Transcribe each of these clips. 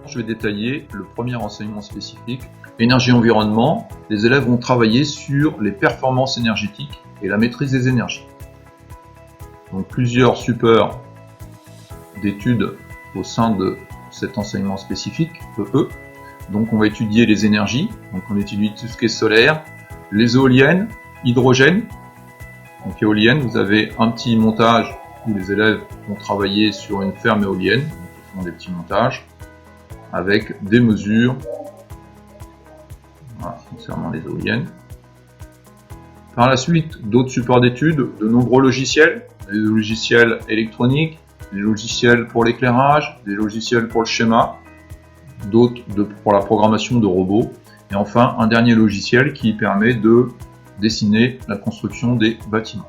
Je vais détailler le premier enseignement spécifique, énergie-environnement. Les élèves vont travailler sur les performances énergétiques et la maîtrise des énergies. Donc plusieurs supports d'études au sein de cet enseignement spécifique, EE. Donc on va étudier les énergies, donc on étudie tout ce qui est solaire, les éoliennes, hydrogène. Donc éolienne, vous avez un petit montage où les élèves vont travailler sur une ferme éolienne, donc ils font des petits montages avec des mesures concernant les éoliennes. Par la suite, d'autres supports d'études, de nombreux logiciels, des logiciels électroniques, des logiciels pour l'éclairage, des logiciels pour le schéma, d'autres pour la programmation de robots, et enfin un dernier logiciel qui permet de dessiner la construction des bâtiments.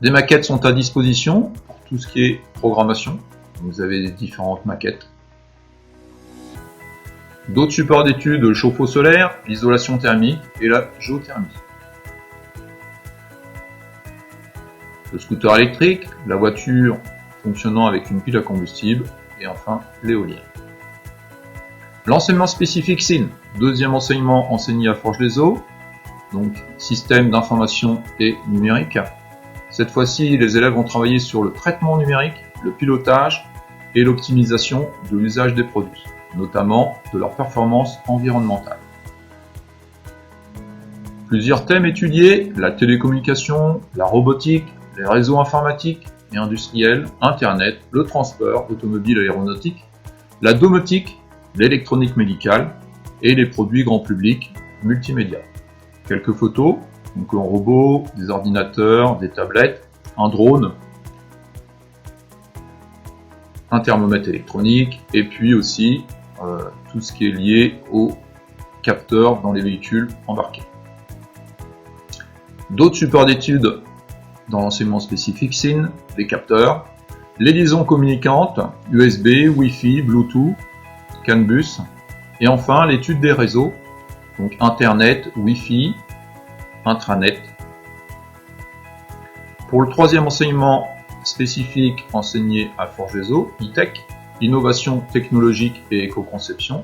Des maquettes sont à disposition pour tout ce qui est programmation. Vous avez différentes maquettes. D'autres supports d'études, le chauffe-eau solaire, l'isolation thermique et la géothermie. Le scooter électrique, la voiture fonctionnant avec une pile à combustible et enfin l'éolien. L'enseignement spécifique SIN, deuxième enseignement enseigné à Forges-les-Eaux, donc système d'information et numérique. Cette fois-ci, les élèves vont travailler sur le traitement numérique, le pilotage et l'optimisation de l'usage des produits, notamment de leur performance environnementale. Plusieurs thèmes étudiés, la télécommunication, la robotique, les réseaux informatiques et industriels, Internet, le transport, automobile et aéronautique, la domotique, l'électronique médicale et les produits grand public multimédia. Quelques photos, donc un robot, des ordinateurs, des tablettes, un drone, un thermomètre électronique et puis aussi tout ce qui est lié aux capteurs dans les véhicules embarqués. D'autres supports d'études dans l'enseignement spécifique SIN, les capteurs, les liaisons communicantes, USB, Wi-Fi, Bluetooth, CAN bus, et enfin l'étude des réseaux, donc Internet, Wi-Fi, intranet. Pour le troisième enseignement spécifique enseigné à Forges-les-Eaux, e-tech, innovation technologique et éco-conception.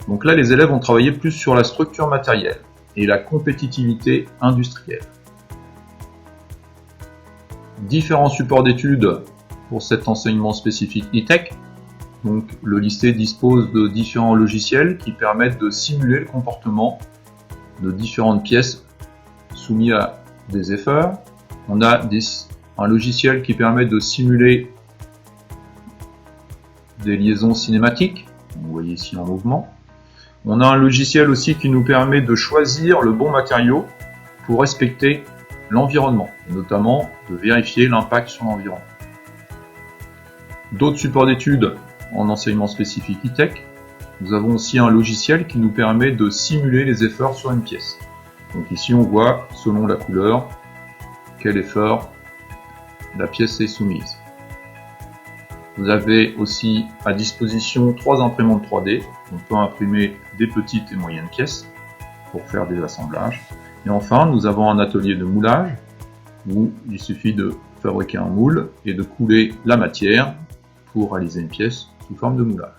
Donc là, les élèves vont travailler plus sur la structure matérielle et la compétitivité industrielle. Différents supports d'études pour cet enseignement spécifique e-tech. Donc le lycée dispose de différents logiciels qui permettent de simuler le comportement de différentes pièces soumises à des effeurs. On a un logiciel qui permet de simuler des liaisons cinématiques, vous voyez ici en mouvement. On a un logiciel aussi qui nous permet de choisir le bon matériau pour respecter l'environnement, et notamment de vérifier l'impact sur l'environnement. D'autres supports d'études en enseignement spécifique e-tech, nous avons aussi un logiciel qui nous permet de simuler les effeurs sur une pièce. Donc ici on voit, selon la couleur, quel effort la pièce est soumise. Vous avez aussi à disposition 3 imprimantes 3D. On peut imprimer des petites et moyennes pièces pour faire des assemblages. Et enfin, nous avons un atelier de moulage où il suffit de fabriquer un moule et de couler la matière pour réaliser une pièce sous forme de moulage.